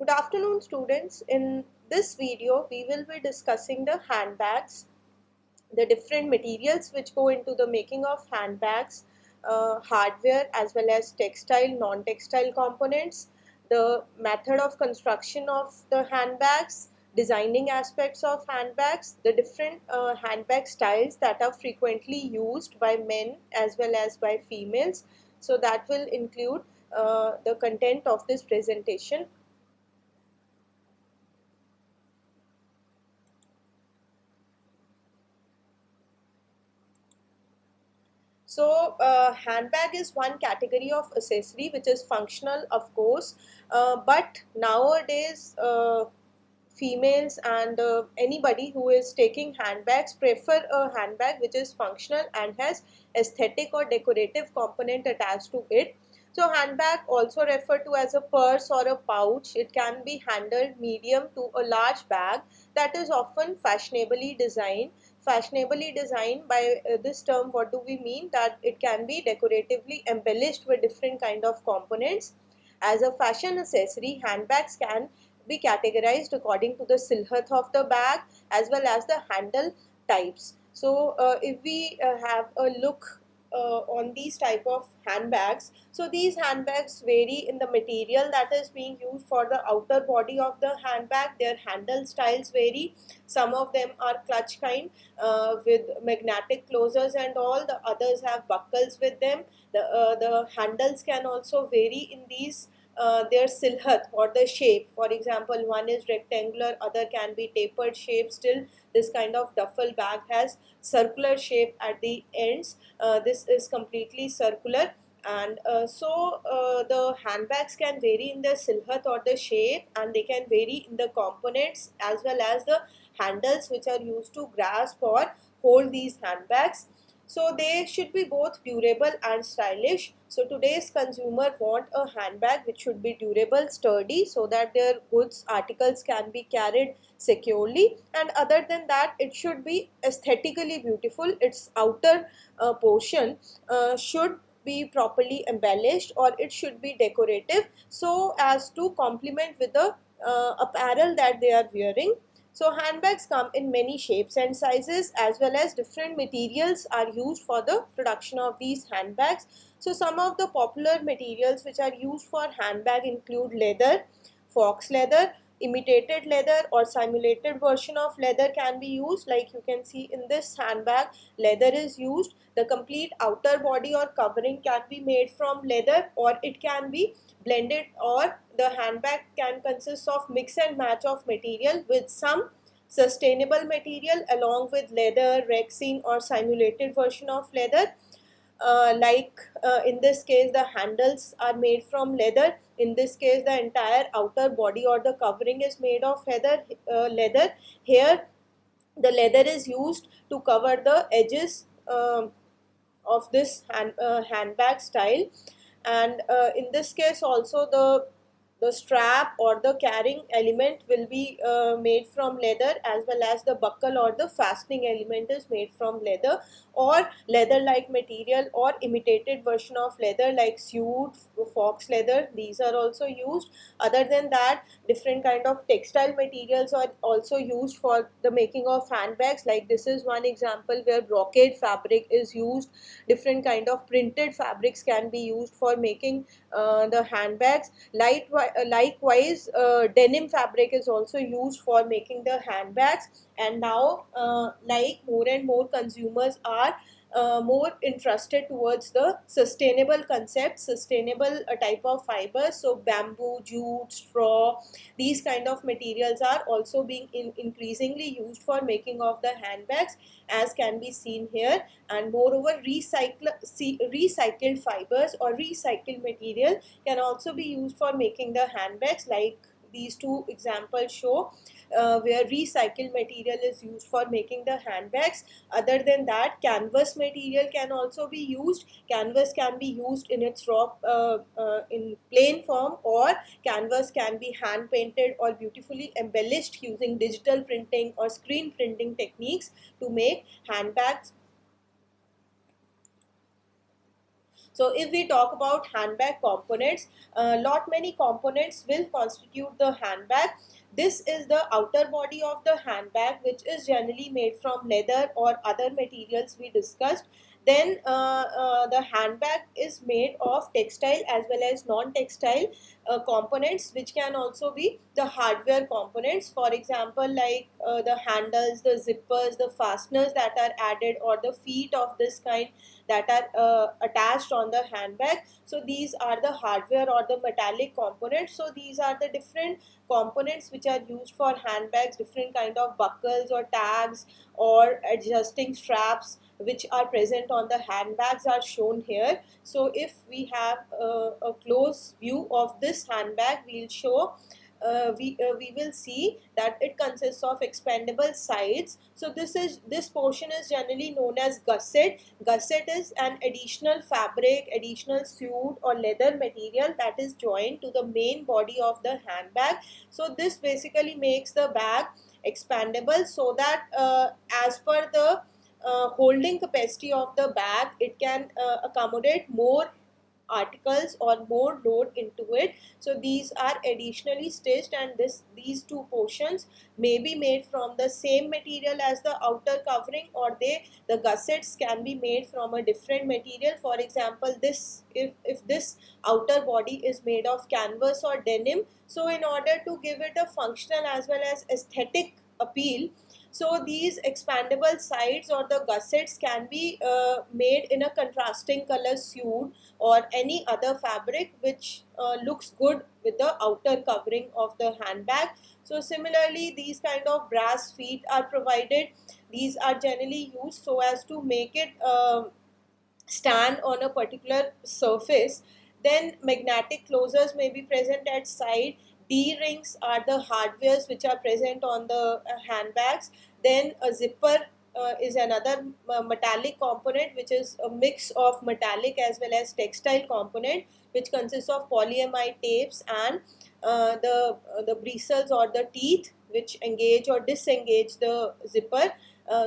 Good afternoon, students. In this video, we will be discussing the handbags, the different materials which go into the making of handbags, hardware as well as textile, non-textile components, the method of construction of the handbags, designing aspects of handbags, the different handbag styles that are frequently used by men as well as by females. So that will include the content of this presentation. So, handbag is one category of accessory which is functional, of course, but nowadays females and anybody who is taking handbags prefer a handbag which is functional and has aesthetic or decorative component attached to it. So handbag also referred to as a purse or a pouch. It can be handled medium to a large bag that is often fashionably designed. Fashionably designed, by this term what do we mean? That it can be decoratively embellished with different kind of components. As a fashion accessory, handbags can be categorized according to the silhouette of the bag as well as the handle types. So if we have a look on these type of handbags, so these handbags vary in the material that is being used for the outer body of the handbag. Their handle styles vary. Some of them are clutch kind with magnetic closures and all. The others have buckles with them. The handles can also vary in these their silhouette or the shape. For example, one is rectangular, other can be tapered shape. Still, this kind of duffel bag has circular shape at the ends. This is completely circular, and the handbags can vary in the silhouette or the shape, and they can vary in the components as well as the handles which are used to grasp or hold these handbags. So they should be both durable and stylish. So today's consumer want a handbag which should be durable, sturdy, so that their goods articles can be carried securely, and other than that it should be aesthetically beautiful. Its outer portion should be properly embellished, or it should be decorative so as to complement with the apparel that they are wearing. So handbags come in many shapes and sizes, as well as different materials are used for the production of these handbags. So some of the popular materials which are used for handbag include leather, fox leather, imitated leather or simulated version of leather can be used. Like you can see in this handbag, leather is used. The complete outer body or covering can be made from leather, or it can be blended, or the handbag can consist of mix and match of material with some sustainable material along with leather, resin or simulated version of leather. In this case the handles are made from leather. In this case the entire outer body or the covering is made of leather. Here the leather is used to cover the edges of this handbag style, and in this case also the strap or the carrying element will be made from leather, as well as the buckle or the fastening element is made from leather or leather like material, or imitated version of leather like suede, fox leather. These are also used. Other than that, different kind of textile materials are also used for the making of handbags. Like this is one example where brocade fabric is used. Different kind of printed fabrics can be used for making the handbags. Likewise, denim fabric is also used for making the handbags. And now, like more and more consumers are more interested towards the sustainable concept, sustainable type of fibers. So bamboo, jute, straw, these kind of materials are also being increasingly used for making of the handbags, as can be seen here. And moreover, recycled fibers or recycled material can also be used for making the handbags, like these two examples show where recycled material is used for making the handbags. Other than that, canvas material can also be used. Canvas can be used in its raw in plain form, or canvas can be hand painted or beautifully embellished using digital printing or screen printing techniques to make handbags. So if we talk about handbag components, lot many components will constitute the handbag. This is the outer body of the handbag, which is generally made from leather or other materials we discussed. Then the handbag is made of textile as well as non-textile components, which can also be the hardware components. For example, like the handles, the zippers, the fasteners that are added, or the feet of this kind that are attached on the handbag. So these are the hardware or the metallic components. So these are the different components which are used for handbags, different kind of buckles or tags or adjusting straps which are present on the handbags are shown here. So if we have a close view of this handbag, we'll show we will see that it consists of expandable sides. So this portion is generally known as gusset. Gusset is an additional fabric, additional suit or leather material that is joined to the main body of the handbag. So this basically makes the bag expandable, so that as per the holding capacity of the bag, it can accommodate more articles or more load into it. So these are additionally stitched, and these two portions may be made from the same material as the outer covering, or the gussets can be made from a different material. For example, this if this outer body is made of canvas or denim, so in order to give it a functional as well as aesthetic appeal, so these expandable sides or the gussets can be made in a contrasting color suit or any other fabric which looks good with the outer covering of the handbag. So similarly, these kind of brass feet are provided. These are generally used so as to make it stand on a particular surface. Then magnetic closures may be present at side. D-rings are the hardwares which are present on the handbags. Then a zipper is another metallic component, which is a mix of metallic as well as textile component, which consists of polyamide tapes and the bristles or the teeth which engage or disengage the zipper.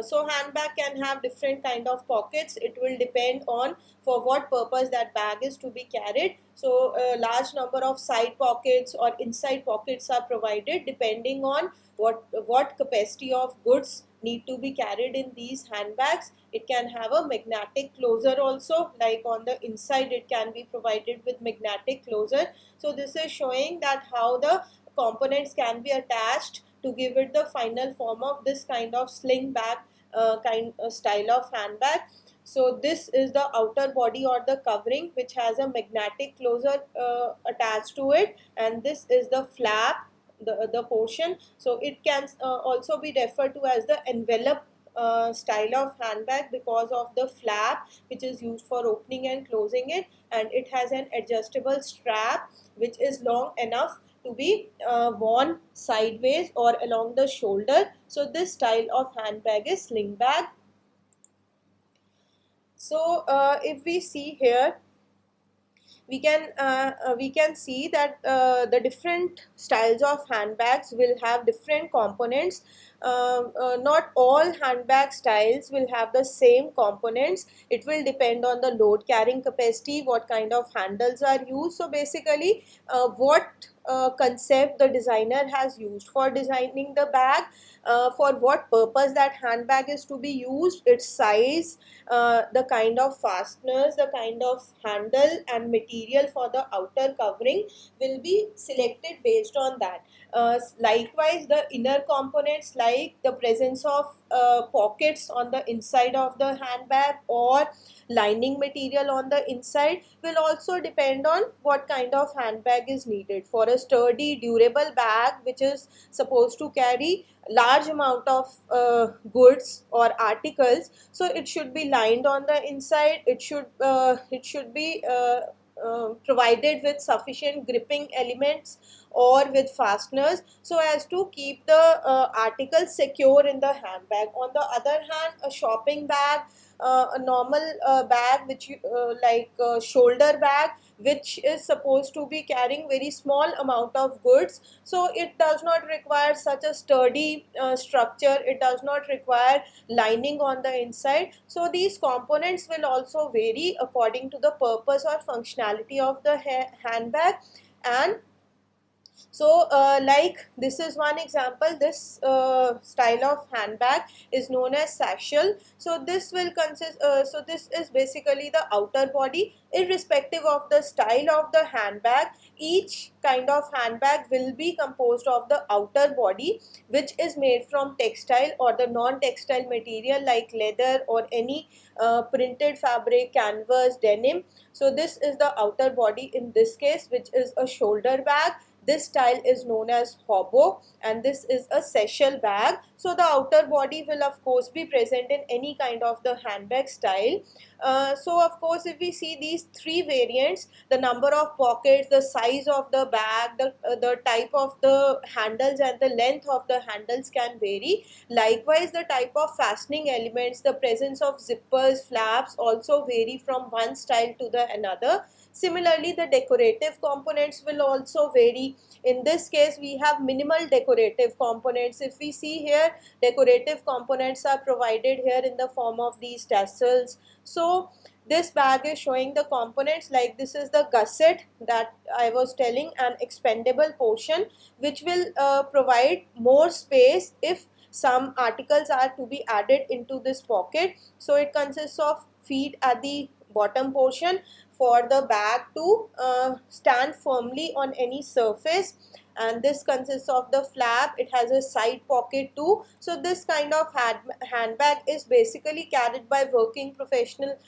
So handbag can have different kind of pockets. It will depend on for what purpose that bag is to be carried. So a large number of side pockets or inside pockets are provided depending on what capacity of goods need to be carried in these handbags. It can have a magnetic closure also, like on the inside it can be provided with magnetic closure. So this is showing that how the components can be attached to give it the final form of this kind of sling bag style of handbag. So this is the outer body or the covering which has a magnetic closure attached to it, and this is the flap, the portion. So it can also be referred to as the envelope style of handbag because of the flap which is used for opening and closing it, and it has an adjustable strap which is long enough to be worn sideways or along the shoulder. So this style of handbag is sling bag. So if we see here, we can see that the different styles of handbags will have different components. Not all handbag styles will have the same components. It will depend on the load carrying capacity, what kind of handles are used. So basically what concept the designer has used for designing the bag, for what purpose that handbag is to be used, its size, the kind of fasteners, the kind of handle and material for the outer covering will be selected based on that. Likewise, the inner components like the presence of pockets on the inside of the handbag or lining material on the inside will also depend on what kind of handbag is needed. For a sturdy, durable bag which is supposed to carry large amount of goods or articles, so it should be lined on the inside. It should be provided with sufficient gripping elements or with fasteners, so as to keep the article secure in the handbag. On the other hand, a shopping bag, a normal bag which you like shoulder bag, which is supposed to be carrying very small amount of goods, so it does not require such a sturdy structure, it does not require lining on the inside. So these components will also vary according to the purpose or functionality of the handbag. And so like this is one example. This style of handbag is known as satchel. So this will consist so this is basically the outer body. Irrespective of the style of the handbag, each kind of handbag will be composed of the outer body, which is made from textile or the non-textile material like leather or any printed fabric, canvas, denim. So this is the outer body in this case, which is a shoulder bag. This style is known as hobo, and this is a satchel bag. So the outer body will of course be present in any kind of the handbag style. So of course, if we see these three variants, the number of pockets, the size of the bag, the type of the handles and the length of the handles can vary. Likewise, the type of fastening elements, the presence of zippers, flaps also vary from one style to the another. Similarly, the decorative components will also vary. In this case, we have minimal decorative components. If we see here, decorative components are provided here in the form of these tassels. So this bag is showing the components, like this is the gusset that I was telling, an expendable portion which will provide more space if some articles are to be added into this pocket. So it consists of feet at the bottom portion for the bag to stand firmly on any surface, and this consists of the flap. It has a side pocket too. So this kind of handbag is basically carried by working professional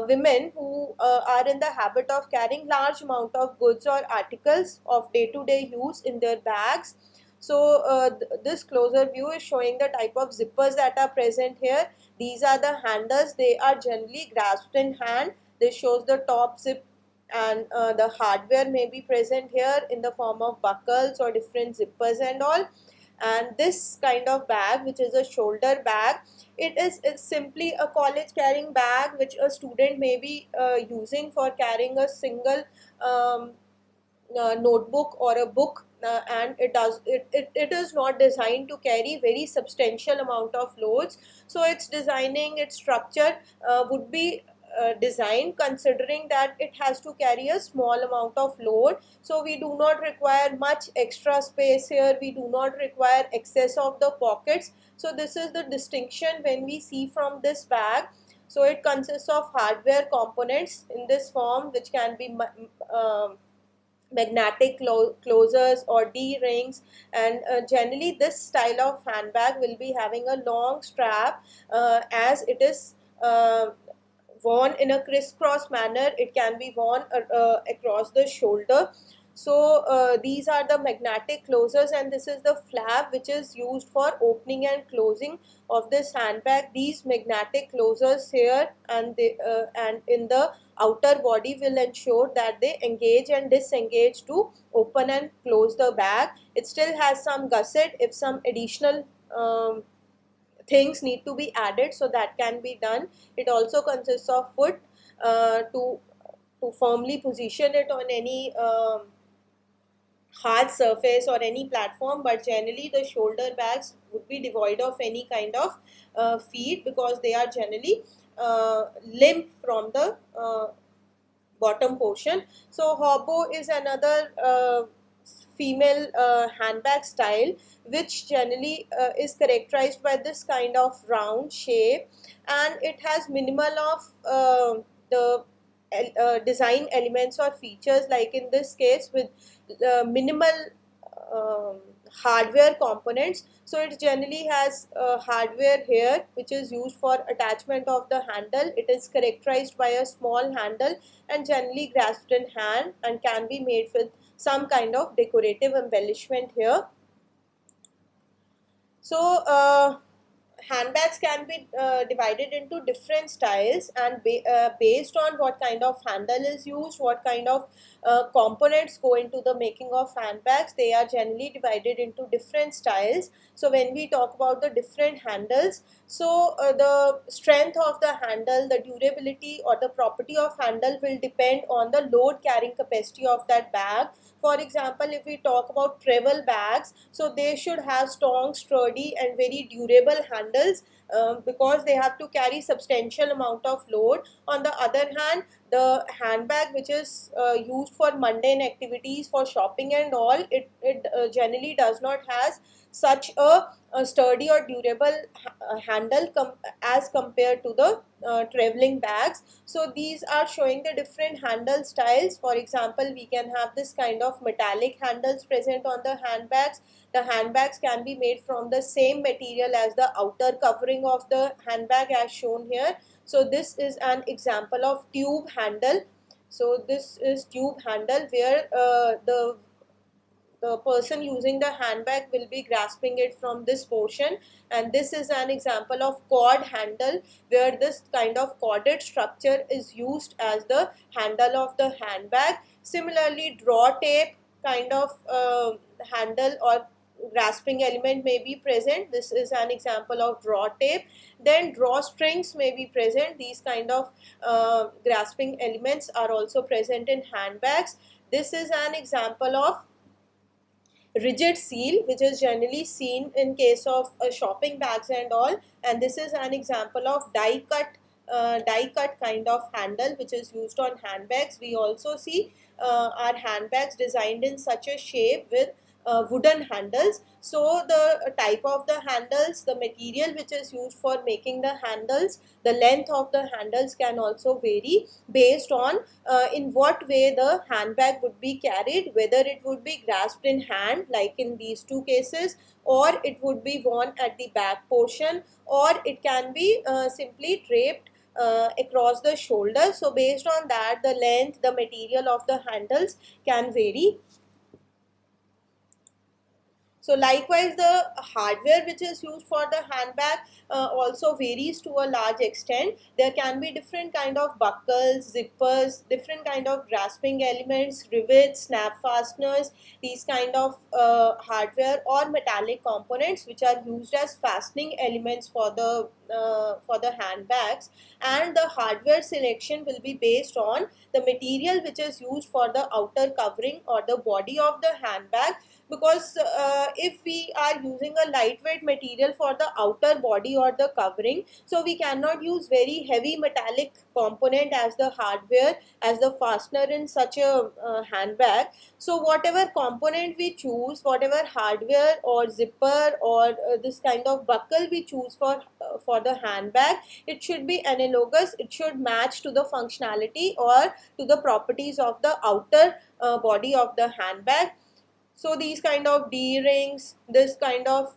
women who are in the habit of carrying large amount of goods or articles of day-to-day use in their bags. So this closer view is showing the type of zippers that are present here. These are the handles. They are generally grasped in hand. This shows the top zip, and the hardware may be present here in the form of buckles or different zippers and all. And this kind of bag, which is a shoulder bag, it's simply a college carrying bag which a student may be using for carrying a single notebook or a book, and it is not designed to carry very substantial amount of loads. So its designing, its structure would be designed considering that it has to carry a small amount of load. So we do not require much extra space here, we do not require excess of the pockets. So this is the distinction when we see from this bag. So it consists of hardware components in this form, which can be magnetic closures or D-rings, and generally this style of handbag will be having a long strap, as it is worn in a crisscross manner. It can be worn across the shoulder. So these are the magnetic closures, and this is the flap which is used for opening and closing of this handbag. These magnetic closures here and in the outer body will ensure that they engage and disengage to open and close the bag. It still has some gusset if some additional things need to be added, so that can be done. It also consists of foot to firmly position it on any hard surface or any platform, but generally the shoulder bags would be devoid of any kind of feet, because they are generally limp from the bottom portion. So hobo is another female handbag style, which generally is characterized by this kind of round shape, and it has minimal of the design elements or features, like in this case with minimal hardware components. So it generally has hardware here which is used for attachment of the handle. It is characterized by a small handle and generally grasped in hand, and can be made with some kind of decorative embellishment here. So handbags can be divided into different styles, and based on what kind of handle is used, what kind of components go into the making of handbags, they are generally divided into different styles. So when we talk about the different handles, so the strength of the handle, the durability or the property of handle will depend on the load carrying capacity of that bag. For example, if we talk about travel bags, so they should have strong, sturdy and very durable handles, because they have to carry substantial amount of load. On the other hand, the handbag which is used for mundane activities, for shopping and all, it generally does not has such a sturdy or durable handle as compared to the traveling bags. So these are showing the different handle styles. For example, we can have this kind of metallic handles present on the handbags. The handbags can be made from the same material as the outer covering of the handbag as shown here. So this is an example of tube handle. So this is tube handle where the person using the handbag will be grasping it from this portion, and this is an example of cord handle where this kind of corded structure is used as the handle of the handbag. Similarly, draw tape kind of handle or grasping element may be present. This is an example of draw tape. Then drawstrings may be present. These kind of grasping elements are also present in handbags. This is an example of rigid seal, which is generally seen in case of shopping bags and all, and this is an example of die cut kind of handle which is used on handbags. We also see our handbags designed in such a shape with wooden handles. So the type of the handles, the material which is used for making the handles, the length of the handles can also vary based on in what way the handbag would be carried, whether it would be grasped in hand like in these two cases, or it would be worn at the back portion, or it can be simply draped across the shoulder. So based on that, the length, the material of the handles can vary. So likewise, the hardware which is used for the handbag also varies to a large extent. There can be different kind of buckles, zippers, different kind of grasping elements, rivets, snap fasteners, these kind of hardware or metallic components which are used as fastening elements for the handbags. And the hardware selection will be based on the material which is used for the outer covering or the body of the handbag, because if we are using a lightweight material for the outer body or the covering, so we cannot use very heavy metallic component as the hardware, as the fastener in such a handbag. So whatever component we choose, whatever hardware or zipper or this kind of buckle we choose for the handbag, it should be analogous, it should match to the functionality or to the properties of the outer body of the handbag. So these kind of D-rings, this kind of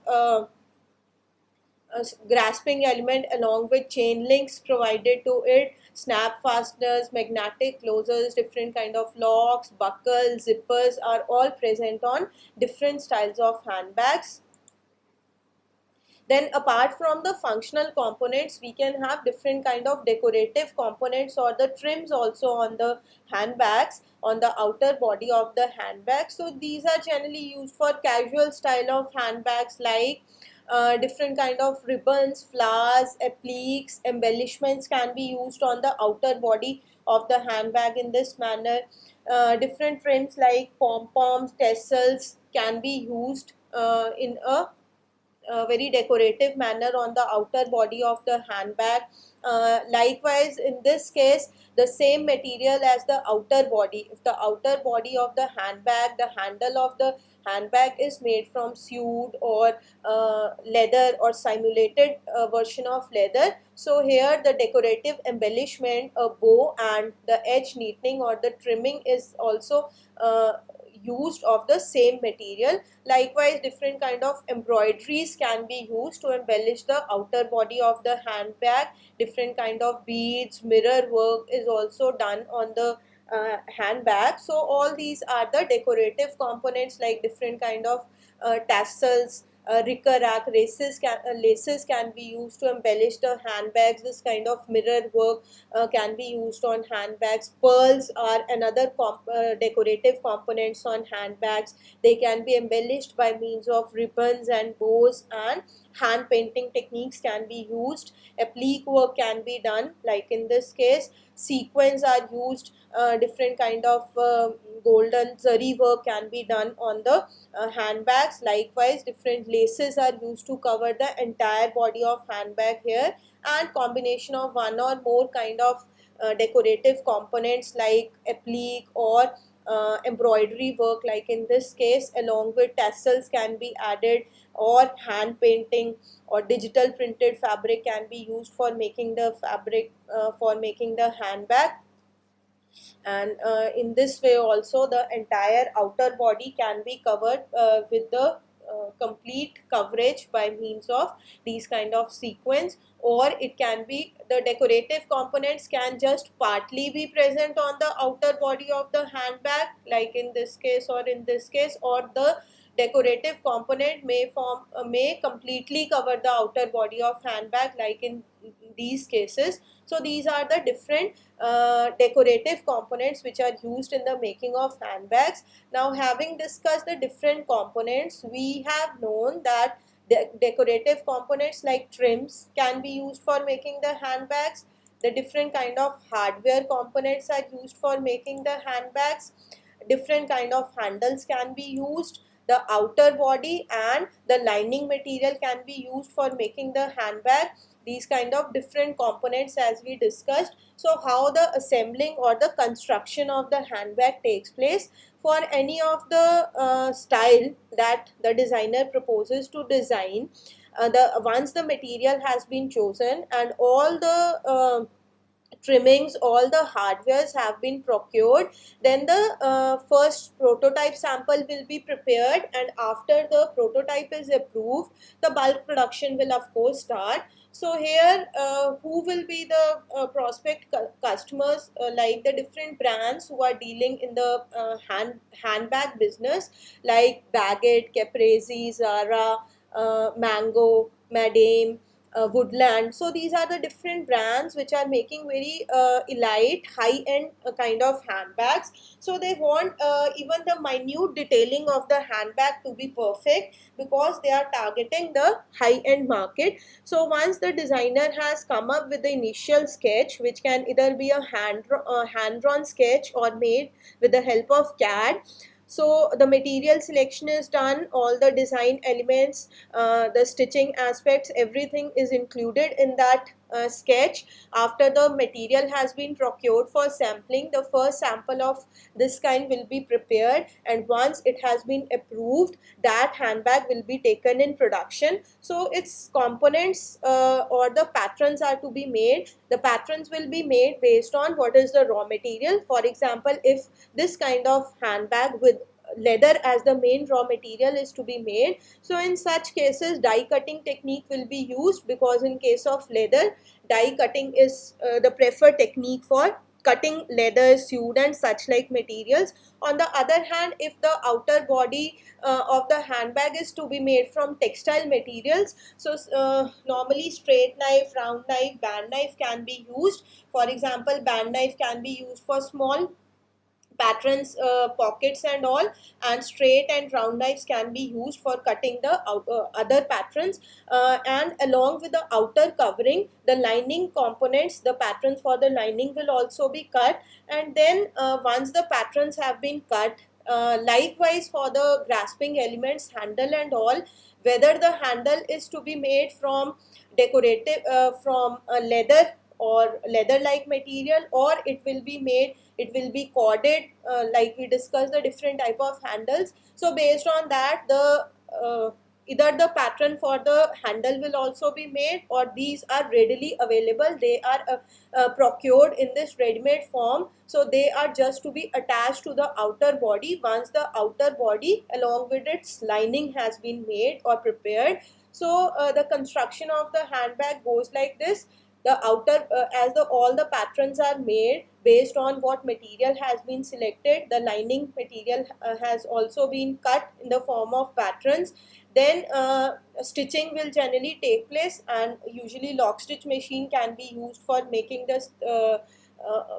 grasping element along with chain links provided to it, snap fasteners, magnetic closures, different kind of locks, buckles, zippers are all present on different styles of handbags. Then apart from the functional components, we can have different kind of decorative components or the trims also on the handbags, on the outer body of the handbag. So these are generally used for casual style of handbags, like different kind of ribbons, flowers, appliques, embellishments can be used on the outer body of the handbag in this manner. Different trims like pom-poms, tassels can be used in a very decorative manner on the outer body of the handbag. Likewise, in this case, the same material as the outer body. If the outer body of the handbag, the handle of the handbag is made from suede or leather or simulated version of leather, so here the decorative embellishment, a bow and the edge neatening or the trimming is also used of the same material. Likewise, different kind of embroideries can be used to embellish the outer body of the handbag. Different kind of beads, mirror work is also done on the handbag. So all these are the decorative components, like different kind of tassels, rickrack laces can be used to embellish the handbags. This kind of mirror work can be used on handbags. Pearls are another decorative components on handbags. They can be embellished by means of ribbons and bows, and hand painting techniques can be used. Applique work can be done, like in this case sequins are used. Different kind of golden zari work can be done on the handbags. Likewise, different laces are used to cover the entire body of handbag here, and combination of one or more kind of decorative components like applique or embroidery work, like in this case, along with tassels can be added, or hand painting or digital printed fabric can be used for making the fabric for making the handbag. And in this way also the entire outer body can be covered with the complete coverage by means of these kind of sequence, or it can be the decorative components can just partly be present on the outer body of the handbag, like in this case or in this case, or the decorative component may completely cover the outer body of handbag, like in these cases. So these are the different decorative components which are used in the making of handbags. Now, having discussed the different components, we have known that the decorative components like trims can be used for making the handbags. The different kind of hardware components are used for making the handbags. Different kind of handles can be used. The outer body and the lining material can be used for making the handbag. These kind of different components as we discussed. So how the assembling or the construction of the handbag takes place for any of the style that the designer proposes to design. Once the material has been chosen and all the trimmings, all the hardwares have been procured, then the first prototype sample will be prepared, and after the prototype is approved, the bulk production will of course start. So here who will be the prospect customers, like the different brands who are dealing in the handbag business, like Baguette, Caprese, Zara, Mango, Madame, Woodland. So these are the different brands which are making very elite, high-end kind of handbags. So they want even the minute detailing of the handbag to be perfect, because they are targeting the high-end market. So once the designer has come up with the initial sketch, which can either be a hand-drawn sketch or made with the help of CAD. So the material selection is done, all the design elements, the stitching aspects, everything is included in that sketch. After the material has been procured for sampling, the first sample of this kind will be prepared, and once it has been approved, that handbag will be taken in production. So its components or the patterns are to be made. The patterns will be made based on what is the raw material. For example, if this kind of handbag with leather as the main raw material is to be made, so in such cases die cutting technique will be used, because in case of leather, die cutting is the preferred technique for cutting leather, suede and such like materials. On the other hand, if the outer body of the handbag is to be made from textile materials, so normally straight knife, round knife, band knife can be used. For example, band knife can be used for small patterns, pockets and all, and straight and round knives can be used for cutting the other patterns, and along with the outer covering, the lining components, the patterns for the lining will also be cut. And then once the patterns have been cut, likewise for the grasping elements, handle and all, whether the handle is to be made from decorative from leather or leather like material, or it will be corded, like we discussed the different type of handles. So based on that, the either the pattern for the handle will also be made, or these are readily available. They are procured in this ready-made form, so they are just to be attached to the outer body once the outer body along with its lining has been made or prepared. So the construction of the handbag goes like this. The outer as the all the patterns are made based on what material has been selected, the lining material has also been cut in the form of patterns. then stitching will generally take place, and usually lock stitch machine can be used for making this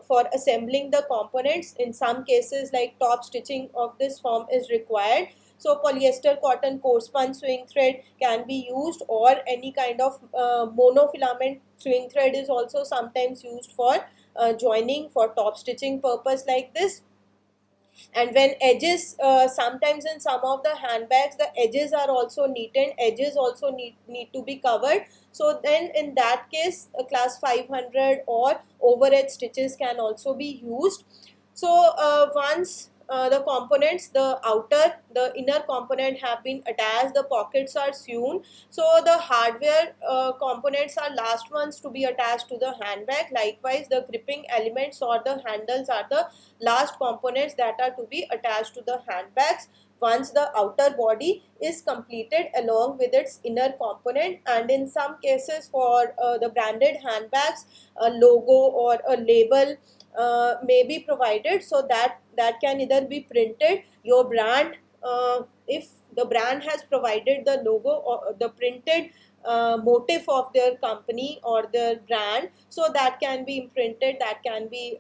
for assembling the components. In some cases, like top stitching of this form is required. So polyester, cotton, coarse spun swing thread can be used, or any kind of monofilament swing thread is also sometimes used for joining for top stitching purpose like this. And when edges, sometimes in some of the handbags the edges are also neatened, edges also need to be covered. So then in that case class 500 or overhead stitches can also be used. So once the components, the inner component have been attached, the pockets are sewn, so the hardware components are last ones to be attached to the handbag. Likewise, the gripping elements or the handles are the last components that are to be attached to the handbags once the outer body is completed along with its inner component. And in some cases for the branded handbags, a logo or a label may be provided, so that can either be printed, your brand, if the brand has provided the logo or the printed motif of their company or their brand, so that can be imprinted, that can be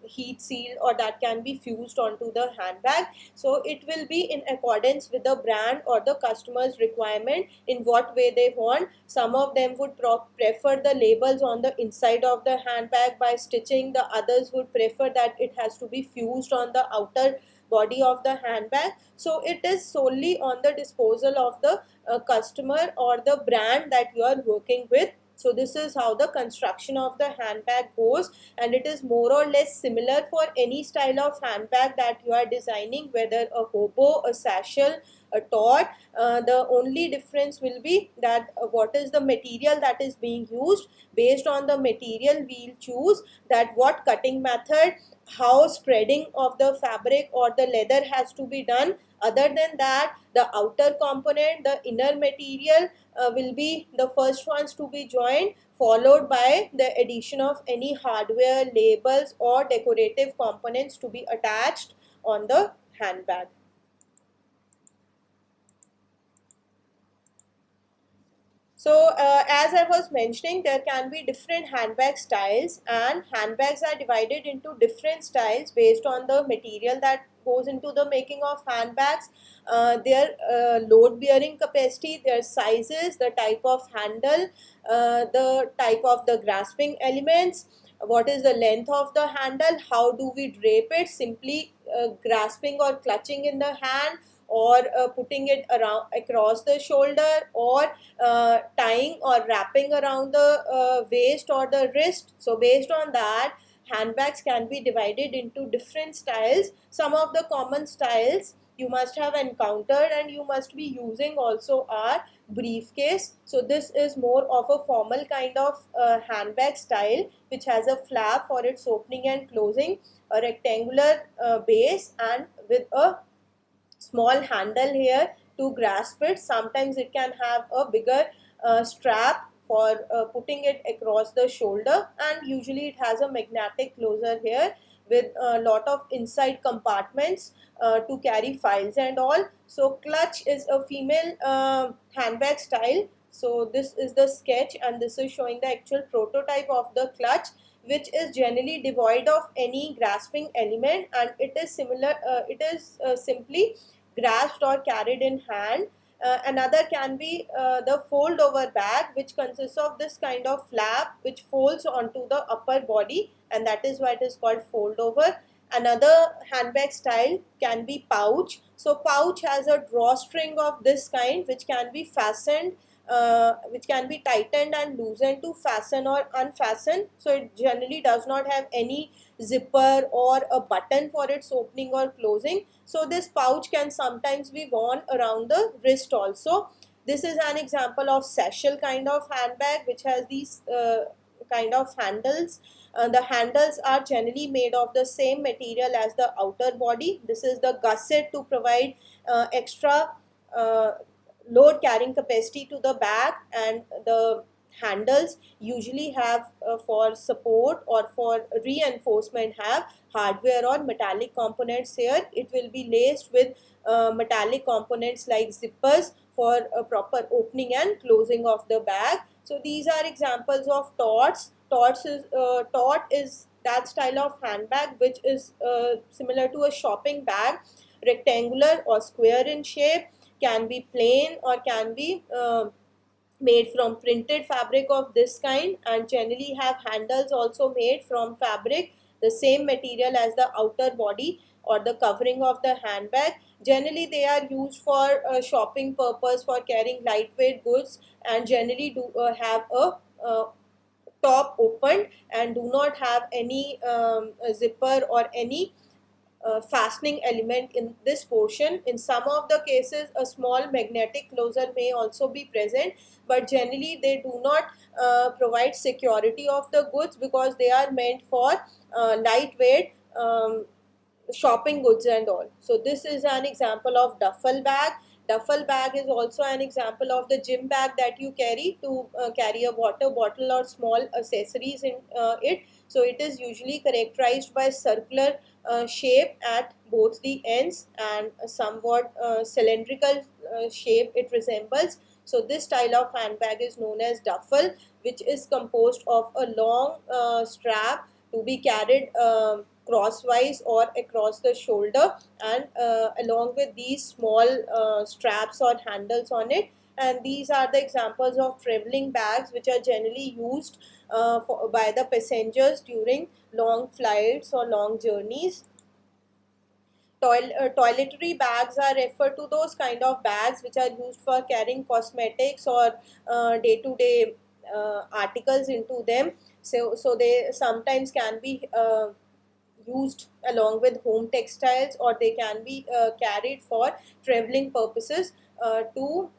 heat sealed, or that can be fused onto the handbag. So it will be in accordance with the brand or the customer's requirement in what way they want. Some of them would prefer the labels on the inside of the handbag by stitching, the others would prefer that it has to be fused on the outer body of the handbag. So it is solely on the disposal of the customer or the brand that you are working with. So this is how the construction of the handbag goes, and it is more or less similar for any style of handbag that you are designing, whether a hobo, a satchel, a tote. The only difference will be that what is the material that is being used. Based on the material, we'll choose that what cutting method, how spreading of the fabric or the leather has to be done. Other than that, the outer component, the inner material will be the first ones to be joined, followed by the addition of any hardware, labels or decorative components to be attached on the handbag. So as I was mentioning, there can be different handbag styles, and handbags are divided into different styles based on the material that goes into the making of handbags, their load bearing capacity, their sizes, the type of handle, the type of the grasping elements, what is the length of the handle, how do we drape it, simply grasping or clutching in the hand, or putting it around across the shoulder, or tying or wrapping around the waist or the wrist. So based on that, handbags can be divided into different styles. Some of the common styles you must have encountered and you must be using also are briefcase. So this is more of a formal kind of handbag style, which has a flap for its opening and closing, a rectangular base, and with a small handle here to grasp it. Sometimes it can have a bigger strap for putting it across the shoulder, and usually it has a magnetic closer here with a lot of inside compartments to carry files and all. So clutch is a female handbag style. So this is the sketch, and this is showing the actual prototype of the clutch, which is generally devoid of any grasping element, and it is similar, it is simply grasped or carried in hand. Another can be the fold over bag, which consists of this kind of flap which folds onto the upper body, and that is why it is called fold over. Another handbag style can be pouch. So pouch has a drawstring of this kind which can be fastened, which can be tightened and loosened to fasten or unfasten. So it generally does not have any zipper or a button for its opening or closing. So this pouch can sometimes be worn around the wrist also. This is an example of satchel kind of handbag which has these kind of handles. The handles are generally made of the same material as the outer body. This is the gusset to provide extra load carrying capacity to the bag, and the handles usually have for support or for reinforcement have hardware or metallic components here. It will be laced with metallic components like zippers for a proper opening and closing of the bag. So these are examples of totes. Tot is that style of handbag which is similar to a shopping bag, rectangular or square in shape, can be plain or can be made from printed fabric of this kind, and generally have handles also made from fabric the same material as the outer body or the covering of the handbag. Generally they are used for shopping purpose, for carrying lightweight goods, and generally do have a top opened and do not have any zipper or any fastening element in this portion. In some of the cases a small magnetic closure may also be present, but generally they do not provide security of the goods because they are meant for lightweight shopping goods and all. So this is an example of duffel bag. Duffel bag is also an example of the gym bag that you carry to carry a water bottle or small accessories in it. So it is usually characterized by circular shape at both the ends and a somewhat cylindrical shape it resembles. So this style of handbag is known as duffel, which is composed of a long strap to be carried crosswise or across the shoulder, and along with these small straps or handles on it. And these are the examples of traveling bags which are generally used by the passengers during long flights or long journeys. Toiletry bags are referred to those kind of bags which are used for carrying cosmetics or day-to-day articles into them. So they sometimes can be used along with home textiles, or they can be carried for traveling purposes to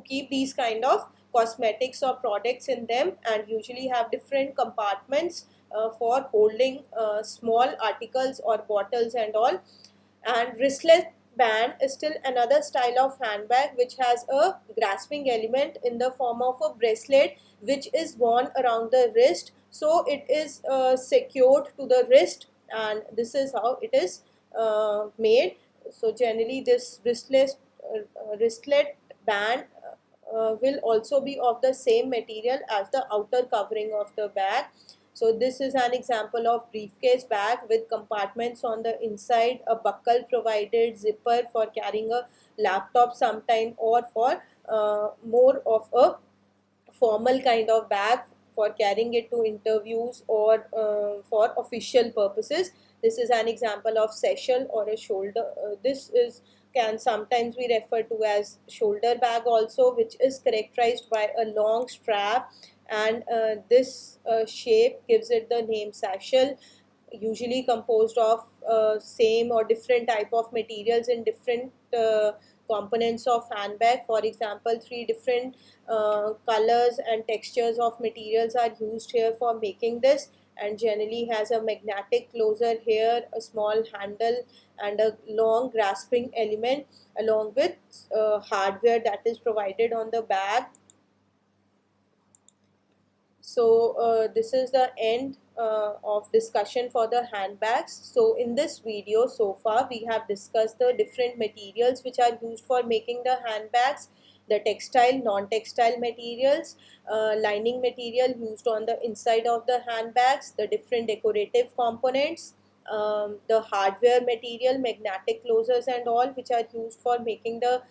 keep these kind of cosmetics or products in them, and usually have different compartments for holding small articles or bottles and all. And wristlet band is still another style of handbag which has a grasping element in the form of a bracelet which is worn around the wrist. So it is secured to the wrist, and this is how it is made. So generally this wristlet band will also be of the same material as the outer covering of the bag. So this is an example of briefcase bag with compartments on the inside, a buckle provided, zipper for carrying a laptop sometime, or for more of a formal kind of bag for carrying it to interviews or for official purposes. This is an example of satchel or a shoulder. This is can sometimes be referred to as shoulder bag also, which is characterized by a long strap, and this shape gives it the name satchel, usually composed of same or different type of materials in different components of handbag. For example, three different colors and textures of materials are used here for making this, and generally has a magnetic closure here, a small handle, and a long grasping element, along with hardware that is provided on the bag. So this is the end of discussion for the handbags. So in this video so far we have discussed the different materials which are used for making the handbags, the textile, non-textile materials, lining material used on the inside of the handbags, the different decorative components, the hardware material, magnetic closures and all which are used for making the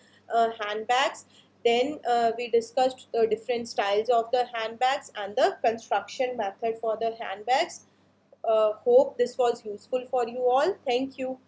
handbags. Then we discussed the different styles of the handbags and the construction method for the handbags. Hope this was useful for you all. Thank you.